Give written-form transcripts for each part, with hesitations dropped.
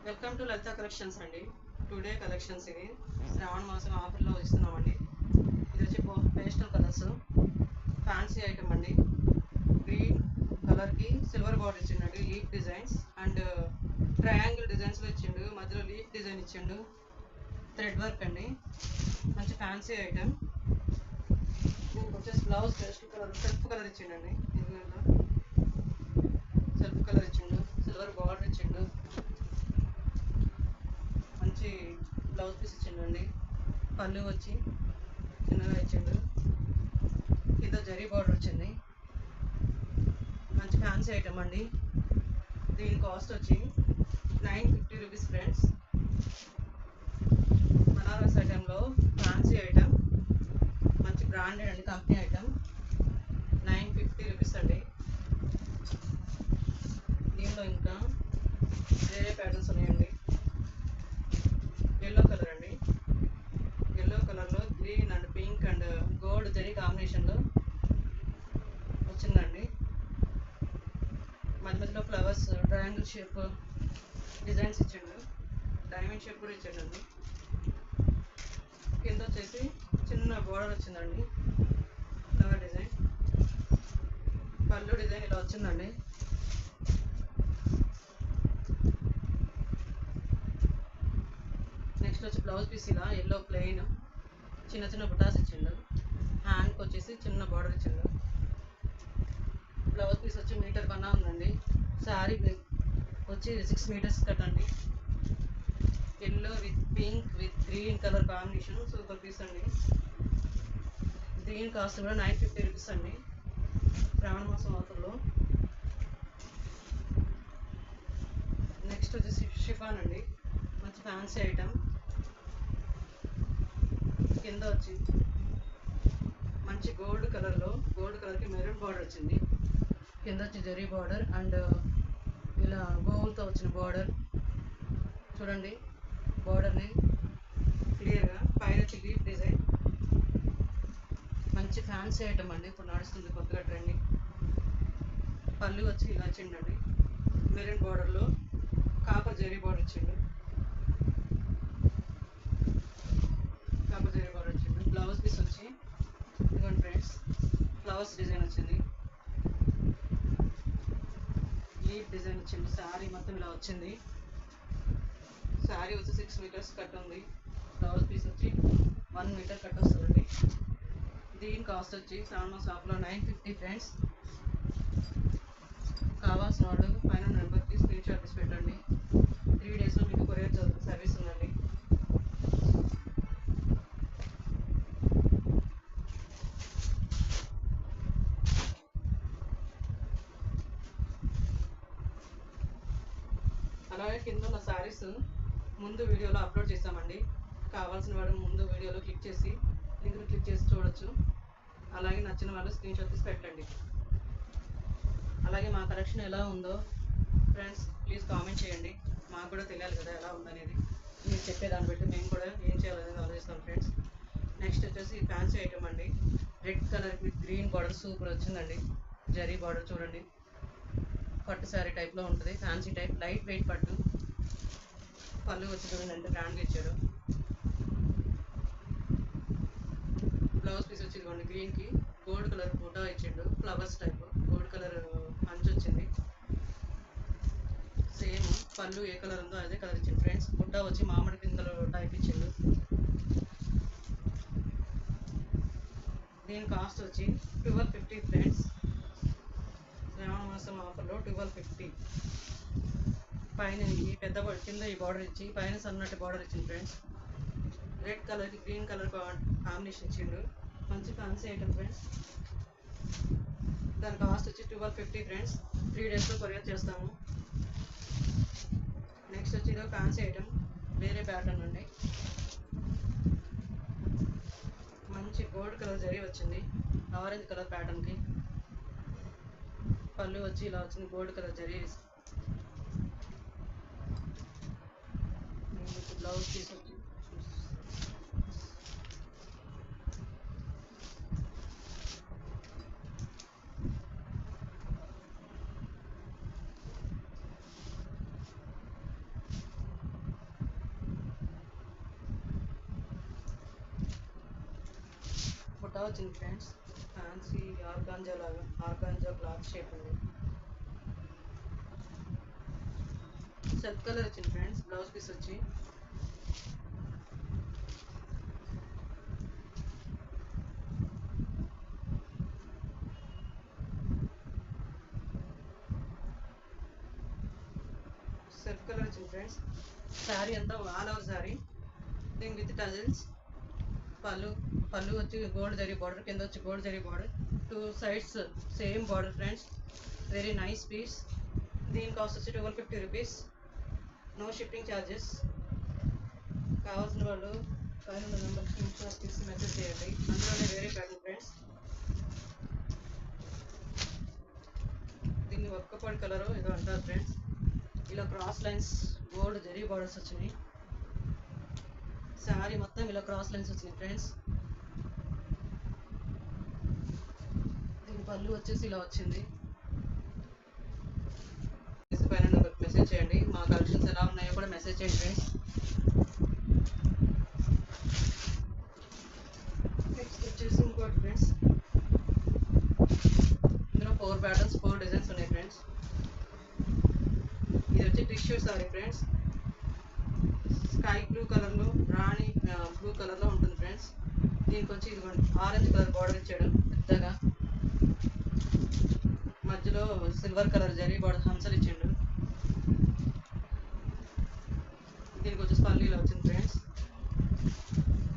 Welcome to Lalitha collections అండి. Today collections ఇది శ్రావణ మాసం ఆఫర్లో ఇస్తున్నామండి. ఇది వచ్చి పేస్టల్ కలర్స్ ఫ్యాన్సీ ఐటమ్ అండి. గ్రీన్ కలర్కి సిల్వర్ బార్డర్ ఇచ్చిండండి, లీఫ్ డిజైన్స్ అండ్ ట్రయాంగిల్ డిజైన్స్లో ఇచ్చిండు, మధ్యలో లీఫ్ డిజైన్ ఇచ్చిండు, థ్రెడ్ వర్క్ అండి. మంచి ఫ్యాన్సీ ఐటమ్. దీనికి వచ్చేసి blouse pastel colour self colour ఇచ్చిండండి. సెల్ఫ్ కలర్ ఇచ్చిండు, సిల్వర్ బార్డర్ ఇచ్చిండు, మంచి బ్లౌజ్ పీస్ ఇచ్చిండండి. పళ్ళు వచ్చి చిన్నగా ఇచ్చిండు, కింద జరీ బార్డర్ వచ్చింది. మంచి ఫ్యాన్సీ ఐటమ్ అండి. దీని కాస్ట్ వచ్చి 950 రూపీస్ ఫ్రెండ్స్. బనారస్ ఐటెంలో ఫ్యాన్సీ ఐటమ్, మంచి బ్రాండెడ్ అండి, కంపెనీ ఐటమ్. 950 రూపీస్ అండి. దీనిలో ఇంకా వేరే ప్యాటర్న్స్ ఉన్నాయండి. ఎల్లో కలర్ అండి. ఎల్లో కలర్లో green and pink and gold zari కాంబినేషన్లో వచ్చిందండి. మధ్య మధ్యలో ఫ్లవర్స్ ట్రయాంగిల్ షేప్ డిజైన్స్ ఇచ్చిండు, డైమండ్ షేప్ కూడా ఇచ్చిండండి. కింద వచ్చేసి చిన్న బోర్డర్ వచ్చిందండి, ఫ్లవర్ డిజైన్. పళ్ళు డిజైన్ ఇలా వచ్చిందండి. నెక్స్ట్ వచ్చి బ్లౌజ్ పీస్ ఇలా ఎల్లో ప్లెయిన్ చిన్న చిన్న బుటాస్ ఇచ్చిండు, హ్యాండ్కి వచ్చేసి చిన్న బార్డర్ ఇచ్చిండు. బ్లౌజ్ పీస్ వచ్చి మీటర్ కన్నా ఉందండి. శారీ వచ్చి 6 మీటర్స్ కట్టండి. Yellow with pink with green colour combination, super piece అండి. దీని కాస్ట్ కూడా 950 రూపీస్ అండి, శ్రావణ మాసం ఆఫర్లో. నెక్స్ట్ వచ్చేసి షిఫాన్ అండి, మంచి ఫ్యాన్సీ ఐటమ్. కింద వచ్చి మంచి గోల్డ్ కలర్కి మెరూన్ బార్డర్ వచ్చింది. కింద వచ్చి జరీ బార్డర్ అండ్ ఇలా గోల్డ్తో వచ్చిన బార్డర్ చూడండి. బార్డర్ని క్లియర్గా పైన వచ్చి లీఫ్ డిజైన్. మంచి ఫ్యాన్సీ ఐటమ్ అండి, ఇప్పుడు నడుస్తుంది కొత్తగా ట్రెండింగ్. పళ్ళు వచ్చి ఇలా ఇచ్చిండండి, మెరూన్ బార్డర్లో కాపర్ జరీ బార్డర్ ఇచ్చిండు, బ్లౌజ్ పీస్ వచ్చి ఇదిగోండి ఫ్రెండ్స్, ఫ్లవర్స్ డిజైన్ వచ్చింది, లీఫ్ డిజైన్ వచ్చింది. శారీ మొత్తం ఇలా వచ్చింది. శారీ వచ్చి 6 మీటర్స్ కట్ ఉంది. బ్లౌజ్ పీస్ వచ్చి 1 మీటర్ కట్ వస్తుందండి. దీని కాస్ట్ వచ్చి శ్రావణ షాప్లో 950 ఫ్రెండ్స్. కావాల్సిన వాళ్ళు పైన నెంబర్కి స్క్రీన్ షాట్ తీసి పెట్టండి. 3 డేస్లో మీకు కొరియర్ సర్వీస్ ఉందండి. అలాగే కింద ఉన్న శారీస్ ముందు వీడియోలో అప్లోడ్ చేసామండి. కావాల్సిన వాడు ముందు వీడియోలో క్లిక్ చేసి లింక్ని క్లిక్ చేసి చూడొచ్చు. అలాగే నచ్చిన వాళ్ళు స్క్రీన్ షాట్ తీసి పెట్టండి. అలాగే మా కలెక్షన్ ఎలా ఉందో ఫ్రెండ్స్ ప్లీజ్ కామెంట్ చేయండి, మాకు కూడా తెలియాలి కదా ఎలా ఉందనేది. మీరు చెప్పేదాన్ని బట్టి మేము కూడా ఏం చేయాలనేది ఆలోచిస్తాం ఫ్రెండ్స్. నెక్స్ట్ వచ్చేసి ఫ్యాన్సీ ఐటమ్ అండి. Red colour with green border super వచ్చిందండి. జరీ బార్డర్ చూడండి, పట్టు శారీ టైప్లో ఉంటుంది, ఫ్యాన్సీ టైప్, లైట్ వెయిట్ పట్టు. పళ్ళు వచ్చి చూడండి ఎంత గ్రాండ్గా ఇచ్చాడు. బ్లౌజ్ పీస్ వచ్చి ఇదిగోండి, గ్రీన్కి గోల్డ్ కలర్ బూటా ఇచ్చిండు, ఫ్లవర్స్ టైప్ గోల్డ్ కలర్ అంచు వచ్చింది. సేమ్ పళ్ళు ఏ కలర్ ఉందో అదే కలర్ ఇచ్చింది ఫ్రెండ్స్. బుట్ట వచ్చి మామిడి పిందెలు టైప్ ఇచ్చిండు. దీని కాస్ట్ వచ్చి 1250 ఫ్రెండ్స్. శ్రావణ మాసం ఆఫర్లో 1250. పైన ఈ పెద్ద కింద ఈ బార్డర్ ఇచ్చి పైన సన్నటి బార్డర్ ఇచ్చింది ఫ్రెండ్స్. రెడ్ కలర్కి గ్రీన్ కలర్ కాంబినేషన్ ఇచ్చిండు, మంచి ఫ్యాన్సీ ఐటమ్ ఫ్రెండ్స్. దాని కాస్ట్ వచ్చి 1250 ఫ్రెండ్స్. 3 డేస్లో కొరియర్ చేస్తాము. నెక్స్ట్ వచ్చి ఇదో ఫ్యాన్సీ ఐటమ్, వేరే ప్యాటర్న్ అండి. మంచి గోల్డ్ కలర్ జరీ వచ్చింది, ఆరెంజ్ కలర్ ప్యాటర్న్కి. పళ్ళు వచ్చి ఇలా వచ్చింది, gold colour zari. Blouse piece వచ్చి వచ్చింది ఫ్రెండ్స్. ఫ్యాన్సీ ఆర్గాంజా లాగా, ఆర్గాంజా క్లాత్ షేప్ ఉంది. సెల్ఫ్ కలర్ వచ్చింది ఫ్రెండ్స్. బ్లౌజ్ పీస్ వచ్చి సెల్ఫ్ కలర్ వచ్చింది ఫ్రెండ్స్. శారీ అంతా ఆల్ ఓవర్ శారీ, దీని విత్ టజల్స్. పళ్ళు వచ్చి గోల్డ్ జరీ బార్డర్, కింద వచ్చి gold zari border, 2 sides same border friends. Very nice piece. దీని కాస్ట్ వచ్చి 1250 రూపీస్. No shipping charges. కావాల్సిన వాళ్ళు పైన నెంబర్ స్క్రీన్ షాట్ తీసి మెసేజ్ చేయండి. అందులోనే వేరే ప్యాటర్న్ ఫ్రెండ్స్. దీన్ని ఒక్కపొడి కలర్ ఏదో అంటారు ఫ్రెండ్స్. ఇలా cross lines gold zari borders వచ్చినాయి. శారీ మొత్తం ఇలా క్రాస్ లైన్స్ వచ్చినాయి ఫ్రెండ్స్. దీని పళ్ళు వచ్చేసి ఇలా వచ్చింది. పైన నెంబర్కి మెసేజ్ చేయండి. మా కలెక్షన్స్ ఎలా ఉన్నాయో కూడా మెసేజ్ చేయండి ఫ్రెండ్స్. నెక్స్ట్ వచ్చేసి ఇంకోటి ఫ్రెండ్స్. ఇందులో 4 ప్యాటర్న్స్ 4 డిజైన్స్ ఉన్నాయి ఫ్రెండ్స్. ఇది వచ్చి tissue sorry friends. Sky blue కలర్లో, రాణి బ్లూ కలర్లో ఉంటుంది ఫ్రెండ్స్. దీనికి వచ్చి ఇదిగోండి ఆరెంజ్ కలర్ బార్డర్ ఇచ్చాడు పెద్దగా. మధ్యలో సిల్వర్ కలర్ జరీ బార్డర్ హంసలు ఇచ్చిండు. దీనికి వచ్చేసి పళ్ళు ఇలా వచ్చింది ఫ్రెండ్స్.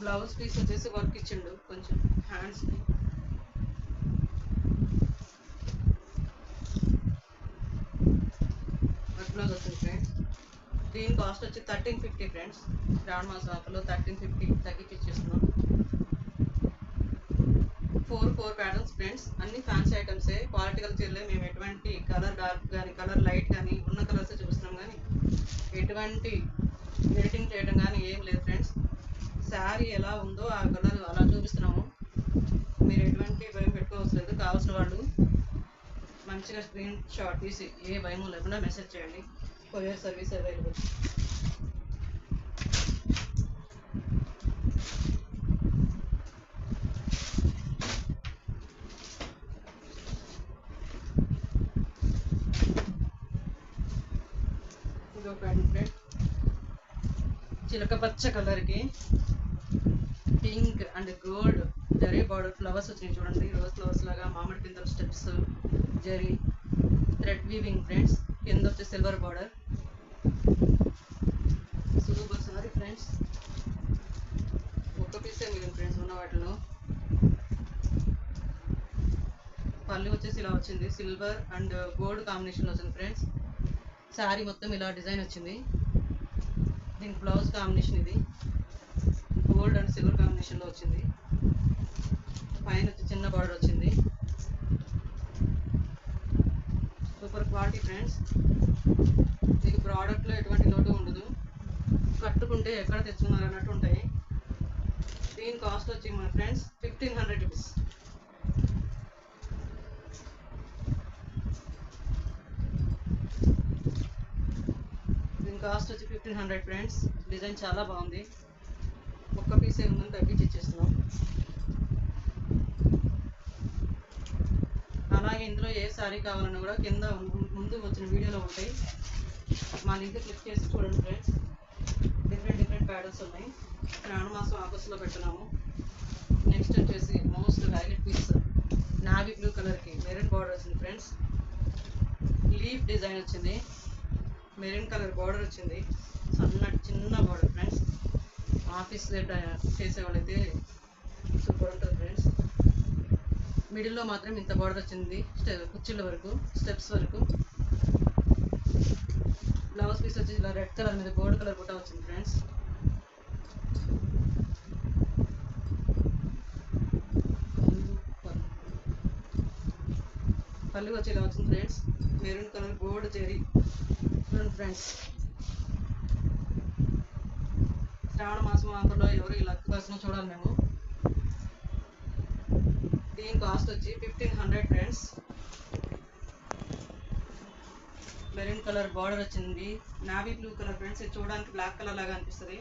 బ్లౌజ్ పీస్ వచ్చేసి వర్క్ ఇచ్చిండు కొంచెం హ్యాండ్స్కి. వర్క్ బ్లౌజ్ వచ్చింది ఫ్రెండ్స్. దీని కాస్ట్ వచ్చి 1350 ఫ్రెండ్స్. శ్రావణ మాసం ఆఫర్లో 1350 తగ్గించి ఇచ్చేస్తున్నాం. 4 ప్యాటర్న్స్ ఫ్రెండ్స్. అన్ని ఫ్యాన్సీ ఐటమ్సే, క్వాలిటీ గల చీరలే. మేము ఎటువంటి కలర్ డార్క్ కానీ కలర్ లైట్ కానీ ఉన్న కలర్సే చూపిస్తున్నాం, కానీ ఎటువంటి ఎడిటింగ్ చేయడం కానీ ఏం లేదు ఫ్రెండ్స్. శారీ ఎలా ఉందో ఆ కలర్ అలా చూపిస్తున్నాము. మీరు ఎటువంటి భయం పెట్టుకోవట్లేదు. కావాల్సిన వాళ్ళు మంచిగా స్క్రీన్ షాట్ తీసి ఏ భయం లేకుండా మెసేజ్ చేయండి. Courier service available. ఇంకో ప్యాటర్న్ ఫ్రెండ్. చిలక పచ్చ కలర్కి pink and gold zari border flowers వచ్చినాయి చూడండి. రోజ్ ఫ్లవర్స్ లాగా, మామిడి కింద steps zari thread weaving friends. కింద వచ్చే silver border. Super sorry friends. ఒక్క పీసే మిగిలింది ఫ్రెండ్స్ ఉన్న వాటిలో. పళ్ళు వచ్చేసి ఇలా వచ్చింది. సిల్వర్ అండ్ గోల్డ్ కాంబినేషన్లో వచ్చింది ఫ్రెండ్స్. శారీ మొత్తం ఇలా డిజైన్ వచ్చింది. దీనికి బ్లౌజ్ కాంబినేషన్ ఇది గోల్డ్ అండ్ సిల్వర్ కాంబినేషన్లో వచ్చింది. పైన వచ్చి చిన్న బార్డర్ వచ్చింది. Super quality friends. మీకు ప్రోడక్ట్లో ఎటువంటి లోటు ఉండదు. కట్టుకుంటే ఎక్కడ తెచ్చుకున్నారు అన్నట్టు ఉంటాయి. దీని కాస్ట్ వచ్చి మన ఫ్రెండ్స్ 1500 రూపీస్. దీని కాస్ట్ వచ్చి 1500 ఫ్రెండ్స్. డిజైన్ చాలా బాగుంది. ఒక్క పీసే ఉందని తగ్గించి ఇచ్చేస్తున్నాం. అలాగే ఇందులో ఏ శారీ కావాలన్నా కూడా కింద ముందు వచ్చిన వీడియోలో ఉంటాయి. మా లింక్ క్లిక్ చేసి చూడండి ఫ్రెండ్స్. డిఫరెంట్ ప్యాటర్న్స్ ఉన్నాయి. శ్రావణ మాసం ఆఫర్స్లో పెట్టున్నాము. నెక్స్ట్ వచ్చేసి most highlight piece navy blue కలర్కి మెరూన్ బార్డర్ వచ్చింది ఫ్రెండ్స్. లీఫ్ డిజైన్ వచ్చింది. మెరూన్ కలర్ బార్డర్ వచ్చింది. సన్నటి చిన్న బార్డర్ ఫ్రెండ్స్. ఆఫీస్ చేసేవాళ్ళైతే సూపర్ ఉంటుంది ఫ్రెండ్స్. మిడిల్లో మాత్రం ఇంత బార్డర్ వచ్చింది. కుర్చీల వరకు, స్టెప్స్ వరకు. బ్లౌజ్ పీస్ వచ్చి ఇలా రెడ్ కలర్ మీద గోల్డ్ కలర్ కూడా వచ్చింది ఫ్రెండ్స్. పళ్ళు వచ్చి ఇలా వచ్చింది friends. Maroon colour gold zari చూడండి ఫ్రెండ్స్. శ్రావణ మాసం ఆఫర్లో ఎవరు ఇలా పర్సన్ చూడాలి మేము. దీని కాస్ట్ వచ్చి 1500 ఫ్రెండ్స్. మెరూన్ కలర్ బార్డర్ వచ్చింది. Navy blue colour friends. ఇది చూడడానికి బ్లాక్ కలర్ లాగా అనిపిస్తుంది.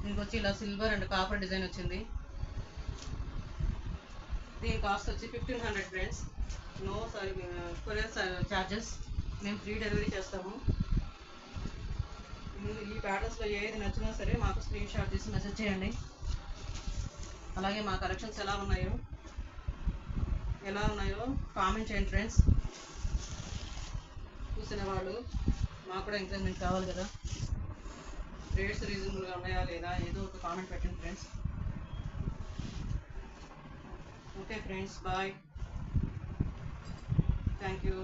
దీనికి వచ్చి ఇలా సిల్వర్ అండ్ కాపర్ డిజైన్ వచ్చింది. దీని కాస్ట్ వచ్చి 1500 ఫ్రెండ్స్. No courier charges. మేము ఫ్రీ డెలివరీ చేస్తాము. ఈ ప్యాటర్న్స్లో ఏది నచ్చినా సరే మాకు స్క్రీన్ షాట్ తీసి మెసేజ్ చేయండి. అలాగే మా కలెక్షన్స్ ఎలా ఉన్నాయో కామెంట్ చేయండి ఫ్రెండ్స్. చూసిన వాళ్ళు మాకు కూడా ఎంకరేజ్మెంట్ కావాలి కదా. రేట్స్ రీజనబుల్గా ఉన్నాయా లేదా ఏదో ఒక కామెంట్ పెట్టండి friends. Okay friends, bye. Thank you.